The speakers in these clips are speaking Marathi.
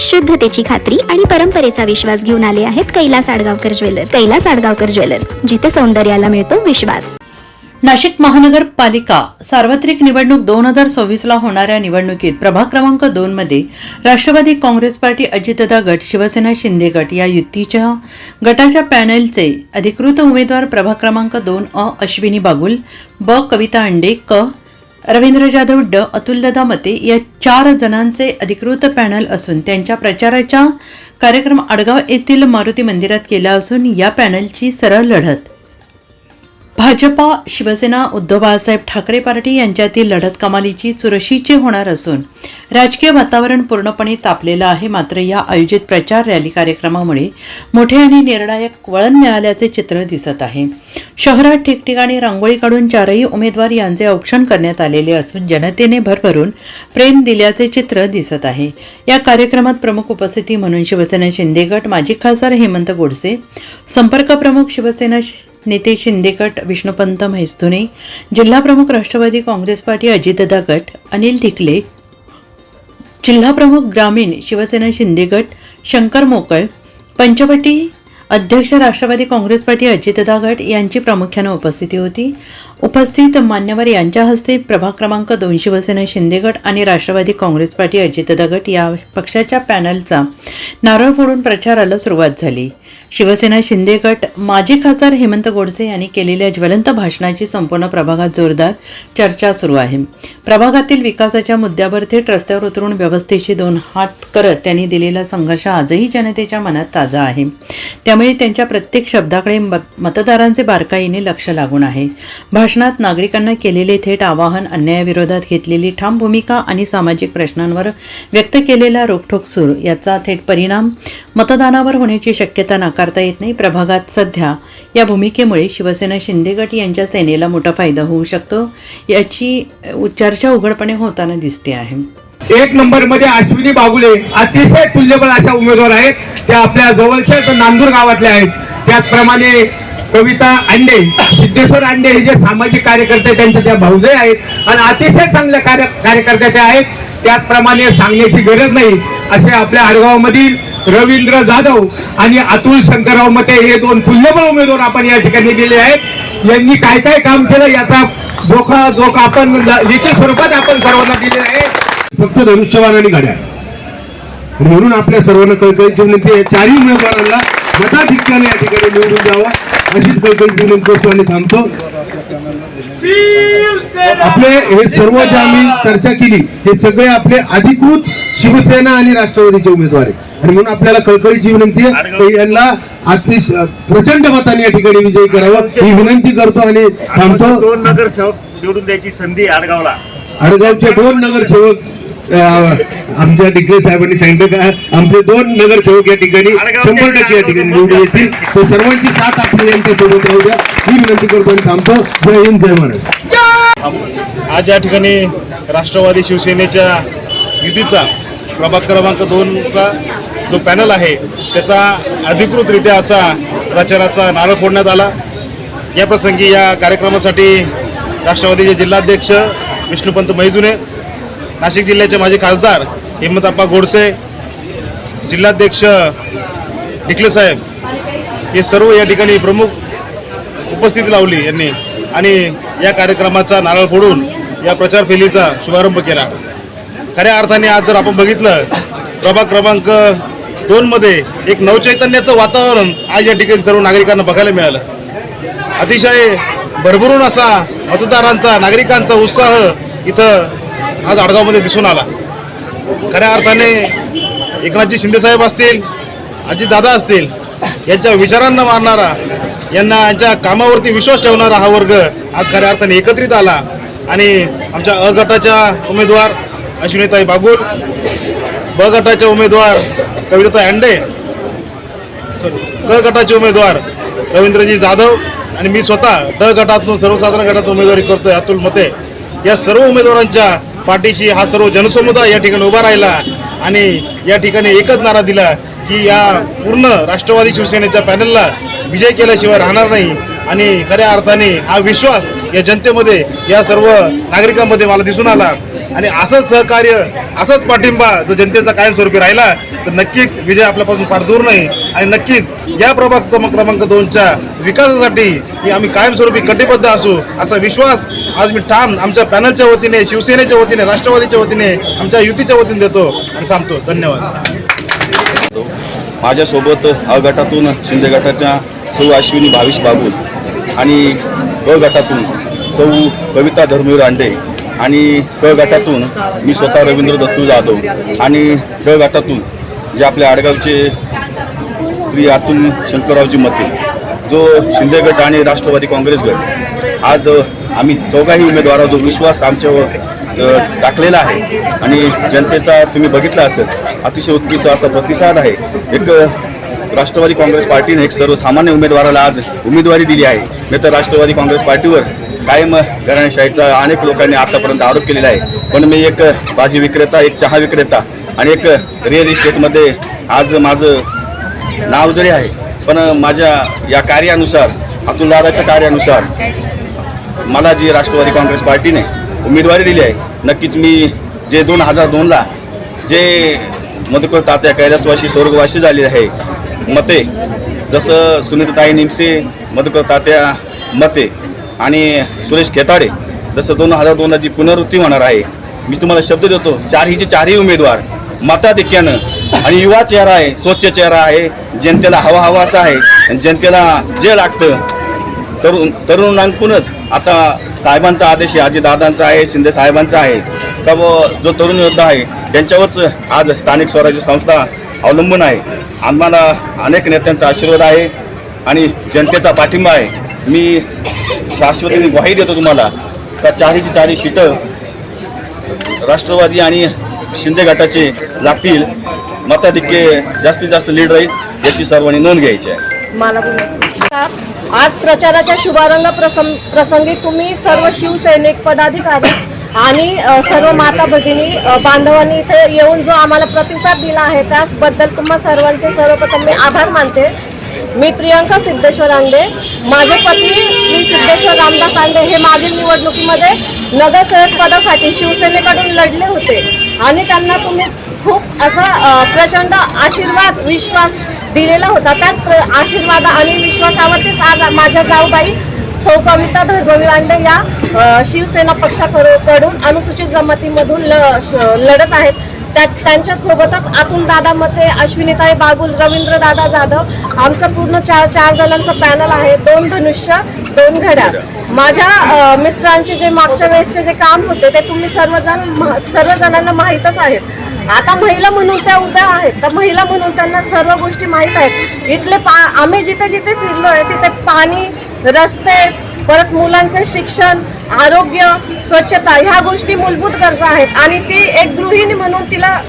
शुद्धतेची खात्री आणि परंपरेचा विश्वास घेऊन आले आहेत कैलास आडगावकर ज्वेलर्स. कैलास आडगावकर ज्वेलर्स, जिथे सौंदर्याला मिळतो विश्वास. नाशिक महानगरपालिका सार्वत्रिक निवडणूक 2026 ला होणाऱ्या निवडणुकीत प्रभाग क्रमांक 2 मध्ये राष्ट्रवादी काँग्रेस पार्टी, अजितदादा गट, शिवसेना शिंदे गट या युतीच्या गटाच्या पॅनलचे अधिकृत उमेदवार प्रभाग क्रमांक 2 अ अश्विनी बागुल, ब कविता अंडे, क रवींद्र जाधव, ड अतुलदादा मते या 4 जणांचे अधिकृत पॅनल असून त्यांच्या प्रचाराचा कार्यक्रम आडगाव येथील मारुती मंदिरात केला असून या पॅनलची सरळ लढत भाजपा, शिवसेना, उद्धव बाळासाहेब ठाकरे पार्टी यांच्यातील लढत कमालीची चुरशीची होणार असून राजकीय वातावरण पूर्णपणे तापलेलं आहे. मात्र या आयोजित प्रचार रॅली कार्यक्रमामुळे मोठे आणि निर्णायक वळण मिळाल्याचे चित्र दिसत आहे. शहरात ठिकठिकाणी रांगोळी काढून 4ही उमेदवार यांचे औक्षण करण्यात आलेले असून जनतेने भरभरून प्रेम दिल्याचे चित्र दिसत आहे. या कार्यक्रमात प्रमुख उपस्थिती म्हणून शिवसेना शिंदे गट, माजी खासदार हेमंत गोडसे, संपर्क प्रमुख शिवसेना नेते शिंदे गट विष्णुपंत म्हैसुने, जिल्हा प्रमुख राष्ट्रवादी काँग्रेस पार्टी अजितदादा गट अनिल ढिकले, जिल्हा प्रमुख ग्रामीण शिवसेना शिंदे गट शंकर मोकळ, पंचवटी अध्यक्ष राष्ट्रवादी काँग्रेस पार्टी अजितदादा गट यांची प्रामुख्याने उपस्थिती होती. उपस्थित मान्यवर यांच्या हस्ते प्रभाग क्रमांक 2 शिवसेना शिंदे गट आणि राष्ट्रवादी काँग्रेस पार्टी अजितदादा गट या पक्षाच्या पॅनलचा नारळ फोडून प्रचाराला सुरुवात झाली. शिवसेना शिंदे गट माजी खासदार हेमंत गोडसे यांनी केलेल्या ज्वलंत भाषणाची संपूर्ण प्रभागात जोरदार चर्चा सुरू आहे. प्रभागातील विकासाच्या मुद्द्यावर थेट रस्त्यावर उतरून व्यवस्थेशी 2 हात करत त्यांनी दिलेला संघर्ष आजही जनतेच्या मनात ताजा आहे. त्यामुळे त्यांच्या प्रत्येक शब्दाकडे मतदारांचे बारकाईने लक्ष लागून आहे. भाषणात नागरिकांना केलेले थेट आवाहन, अन्यायाविरोधात घेतलेली ठाम भूमिका आणि सामाजिक प्रश्नांवर व्यक्त केलेला रोखठोक सूर याचा थेट परिणाम मतदानावर होण्याची शक्यता नाकारता येत नाही. प्रभागात सध्या या भूमिकेमुळे शिवसेना शिंदे गट यांच्या सेनेला मोठा फायदा होऊ शकतो याची चर्चा उघडपणे होताना दिसते आहे. 1 नंबरमध्ये अश्विनी बागुले अतिशय तुल्यबळ अशा उमेदवार आहेत. त्या आपल्या जवळच्याच नांदूर गावातल्या आहेत. त्याचप्रमाणे कविता अंडे, सिद्धेश्वर अंडे हे जे सामाजिक कार्यकर्ते त्यांच्या त्या भाऊजे आहेत आणि अतिशय चांगल्या कार्यकर्त्या आहेत. त्याचप्रमाणे सांगण्याची गरज नाही असे आपल्या आडगावमधील रवींद्र जाधव आणि अतुल शंकरराव मते हे 2 तुल्यबळ उमेदवार आपण या ठिकाणी दिले आहेत. यांनी काय काय काम केलं याचा जोखा आपण लेखी स्वरूपात आपण सर्वांना दिलेला आहे. फक्त धनुष्यबाण आणि घड्याळ म्हणून आपल्या सर्वांना कळकळीची विनंती आहे, 4ही उमेदवारांना मताधिक्याने या ठिकाणी निवडून द्यावा अशीच कळकळीची विनंती करतो आणि थांबतो. आपले हे सर्व जे आम्ही चर्चा केली हे सगळे आपले अधिकृत शिवसेना आणि राष्ट्रवादीचे उमेदवार आहेत आणि म्हणून आपल्याला कळकळीची विनंती आहे यांना प्रचंड मताने या ठिकाणी विजयी करावं ही विनंती करतो आणि थांबतो. 2 नगरसेवक निवडून द्यायची संधी आडगावला. आडगावचे 2 नगरसेवक आमच्या टिकले साहेबांनी सांगितलं का आमचे 2 नगरसेवक या ठिकाणी 100% या ठिकाणी निवडून येतील. तर सर्वांची साथ आपली यांच्या सोबत राहू द्या ही विनंती करतो आणि थांबतो. जय हिंद, जय महाराष्ट्र. आज या ठिकाणी राष्ट्रवादी शिवसेनेच्या युतीचा प्रभाग क्रमांक 2चा जो पॅनल आहे त्याचा अधिकृतरित्या असा प्रचाराचा नारळ फोडण्यात आला. या प्रसंगी या कार्यक्रमासाठी राष्ट्रवादीचे जिल्हाध्यक्ष विष्णुपंत म्हैसुने, नाशिक जिल्ह्याचे माजी खासदार हेमंतप्पा गोडसे, जिल्हाध्यक्ष ढिकले साहेब हे सर्व या ठिकाणी प्रमुख उपस्थिती लावली यांनी आणि या कार्यक्रमाचा नारळ फोडून या प्रचार फेरीचा शुभारंभ केला. खऱ्या अर्थाने आज जर आपण बघितलं प्रभाग क्रमांक 2 मध्ये एक नवचैतन्याचं वातावरण आज या ठिकाणी सर्व नागरिकांना बघायला मिळालं. अतिशय भरभरून असा मतदारांचा, नागरिकांचा उत्साह इथं आज आडगावमध्ये दिसून आला. खऱ्या अर्थाने एकनाथजी शिंदेसाहेब असतील, अजितदादा असतील यांच्या विचारांना मानणारा, यांच्या कामावरती विश्वास ठेवणारा हा वर्ग आज खऱ्या अर्थाने एकत्रित आला आणि आमच्या अ गटाच्या उमेदवार अश्विनीताई बागुल, ब गटाचे उमेदवार कविताताई अंडे, क गटाचे उमेदवार रवींद्रजी जाधव आणि मी स्वतः ड गटातून सर्वसाधारण गटात उमेदवारी करतोय अतुल मते. या सर्व उमेदवारांच्या पाठीशी हा सर्व जनसमुदाय या ठिकाणी उभा राहिला आणि या ठिकाणी एकच नारा दिला की या पूर्ण राष्ट्रवादी शिवसेनेच्या पॅनलला विजय केल्याशिवाय राहणार नाही आणि खऱ्या अर्थाने हा विश्वास या जनतेमध्ये, या सर्व नागरिकांमध्ये मला दिसून आला. आणि असंच सहकार्य, असंच पाठिंबा जर जनतेचा कायमस्वरूपी राहिला तर नक्कीच विजय आपल्यापासून फार दूर नाही. आणि नक्कीच या प्रभाग क्रमांक 2च्या विकासासाठी आम्ही कायमस्वरूपी कटिबद्ध असू असा विश्वास आज मी ठाम आमच्या पॅनलच्या वतीने, शिवसेनेच्या वतीने, राष्ट्रवादीच्या वतीने, आमच्या युतीच्या वतीने देतो आणि थांबतो. धन्यवाद. माझ्यासोबत अ गटातून शिंदे गटाच्या सौ अश्विनी भाविश बाबुल आणि क गटातून सौ कविता धर्मवीर आंडे आणि क गटातून मी स्वतः रवींद्र दत्तू जाधव आणि ड गटातून जे आपल्या आडगावचे श्री अतुल शंकररावजी मते, जो शिंदे गट आणि राष्ट्रवादी काँग्रेस गट, आज आम्ही चौघाही उमेदवारावर जो विश्वास आमच्यावर टाकलेला आहे आणि जनतेचा तुम्ही बघितला असेल अतिशय उत्कृष्ट आता प्रतिसाद आहे. एक राष्ट्रवादी काँग्रेस पार्टीने एक सर्वसामान्य उमेदवाराला आज उमेदवारी दिली आहे. नाही तर राष्ट्रवादी काँग्रेस पार्टीवर कायम घराणेशाहीचा अनेक लोकांनी आतापर्यंत आरोप केलेला आहे. पण मी एक भाजी विक्रेता, एक चहा विक्रेता आणि एक रिअल इस्टेटमध्ये आज माझं नाव जरी आहे, पण माझ्या या कार्यानुसार, अतुलदादाच्या कार्यानुसार मला जी राष्ट्रवादी काँग्रेस पार्टीने उमेदवारी दिली आहे, नक्कीच मी जे 2002ला जे मधुकर तात्या कैलासवासी स्वर्गवासी झाले आहे मते, जसं सुनीताताई निमसे, मधुकर तात्या मते आणि सुरेश खेताडे, जसं 2002ला जी पुनरावृत्ती होणार आहे, मी तुम्हाला शब्द देतो, चारही उमेदवार मताधिक्यानं आणि युवा चेहरा आहे, स्वच्छ चेहरा आहे, जनतेला हवा असा आहे आणि जनतेला जे लागतं तरुणांकडूनच आता साहेबांचा आदेश आहे, अजितदादांचा आहे, शिंदे साहेबांचा आहे का जो तरुण योद्धा आहे त्यांच्यावरच आज स्थानिक स्वराज्य संस्था अवलंबून आहे. आम्हाला अनेक नेत्यांचा आशीर्वाद आहे आणि जनतेचा पाठिंबा आहे. मी शाश्वतीने ग्वाही देतो तुम्हाला का चारही सीटं राष्ट्रवादी आणि शिंदे गटाचे लागतील. मताधिक्य जास्तीत जास्त लीड राहील याची सर्वांनी नोंद घ्यायची आहे. मला आज प्रचाराच्या शुभारंभ प्रसंगी तुम्ही सर्व शिवसैनिक पदाधिकारी आणि सर्व माता भगिनी बांधवांनी इथे येऊन जो आम्हाला प्रतिसाद दिला आहे त्याबद्दल तुम्हा सर्वांचे सर्वप्रथम मी आभार मानते. मी प्रियंका सिद्धेश्वर आंडे, माझे पती श्री सिद्धेश्वर रामदास आंडे हे मागील निवडणुकीमध्ये नगरसेवक पदासाठी शिवसेनेकडून लढले होते आणि त्यांना तुम्ही खूप असा प्रचंड आशीर्वाद, विश्वास दिलेला होता. त्याच आशीर्वाद आणि विश्वासावरतीच आज माझ्या जाऊबाई सौ कविता धर्मवीर आंडे या शिवसेना पक्षाकडून अनुसूचित जमातीमधून लढत आहेत. त्यांच्यासोबतच अतुल दादा मते, अश्विनीताई बागुल, रवींद्र दादा जाधव, आमचं पूर्ण चार जणांचं पॅनल आहे. 2 धनुष्य 2 घड्याळ. माझ्या मिस्टरांचे जे मागच्या वेळेसचे जे काम होते ते तुम्ही सर्वजणांना माहीतच आहेत. आता महिला म्हणून त्या उभ्या आहेत, तर महिला म्हणून त्यांना सर्व गोष्टी माहीत आहेत. इथले आम्ही जिथे जिथे फिरलो आहे तिथे पाणी, रस्ते, परत मुलांचे शिक्षण, आरोग्य, स्वच्छता ह्या गोष्टी मूलभूत गरजा आहेत आणि ती एक गृहिणी म्हणून तिला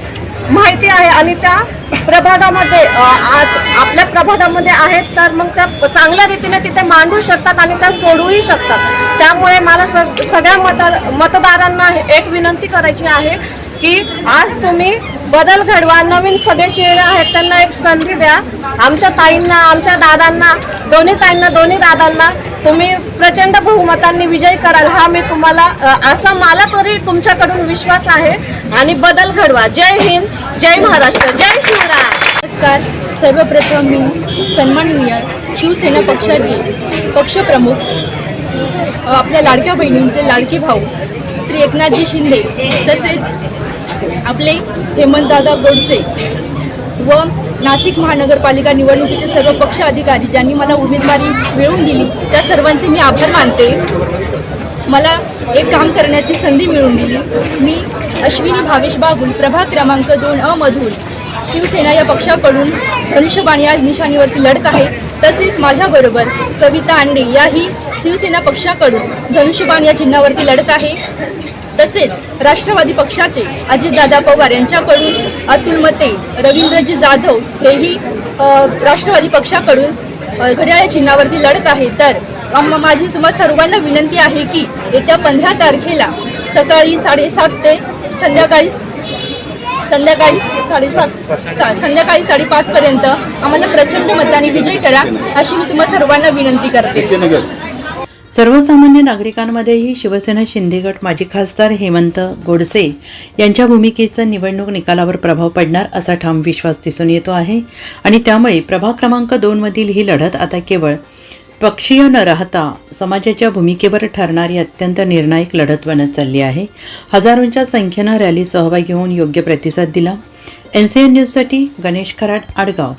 माहिती आहे आणि त्या प्रभागामध्ये आज आपल्या प्रभागामध्ये आहेत तर मग त्या चांगल्या रीतीने तिथे मांडू शकतात आणि त्या सोडवूही शकतात. त्यामुळे मला सगळ्या मतदारांना एक विनंती करायची आहे की आज तुम्ही बदल घडवा, नवीन सगळे चेहरे आहेत त्यांना एक संधी द्या. आमच्या ताईंना, आमच्या दादांना, दोन्ही ताईंना, दोन्ही दादांना तुम्ही प्रचंड बहुमतांनी विजय कराल हा मी तुम्हाला असा मला तरी तुमच्याकडून विश्वास आहे आणि बदल घडवा. जय हिंद, जय महाराष्ट्र, जय शिवराय. नमस्कार. सर्वप्रथम मी सन्माननीय शिवसेना पक्षाचे पक्षप्रमुख आपल्या लाडक्या बहिणींचे लाडके भाऊ श्री एकनाथजी शिंदे तसेच आपले हेमंतदादा गोडसे व नाशिक महानगरपालिका निवडणुकीचे सर्व पक्ष अधिकारी ज्यांनी मला उमेदवारी मिळवून दिली त्या सर्वांचे मी आभार मानते. मला एक काम करण्याची संधी मिळवून दिली. मी अश्विनी भावेश बागुल प्रभाग क्रमांक 2 मधून शिवसेना या पक्षाकडून धनुष्यबाण या निशाणीवरती लढत आहे. तसेच माझ्याबरोबर कविता आंडे याही शिवसेना पक्षाकडून धनुष्यबाण या चिन्हावरती लढत आहे. तसेच राष्ट्रवादी पक्षाचे अजितदादा पवार यांच्याकडून अतुल मते, रवींद्रजी जाधव हेही राष्ट्रवादी पक्षाकडून घड्याळ चिन्हावरती लढत आहे. तर माझी तुम्हाला सर्वांना विनंती आहे की येत्या 15 तारखेला सकाळी 7:30 ते संध्याकाळी 5:30 पर्यंत आम्हाला प्रचंड मताने विजय करा अशी मी तुम्हाला सर्वांना विनंती करते. सर्वसामान्य नागरिकांमध्येही शिवसेना शिंदे गट माजी खासदार हेमंत गोडसे यांच्या भूमिकेचा निवडणूक निकालावर प्रभाव पडणार असा ठाम विश्वास दिसून येतो आहे आणि त्यामुळे प्रभाग क्रमांक 2 मधील ही लढत आता केवळ पक्षीय न राहता समाजाच्या भूमिकेवर ठरणारी अत्यंत निर्णायक लढत बनत चालली आहे. हजारोंच्या संख्येनं रॅली सहभागी होऊन योग्य प्रतिसाद दिला. NCN न्यूजसाठी गणेश खराड, आडगाव.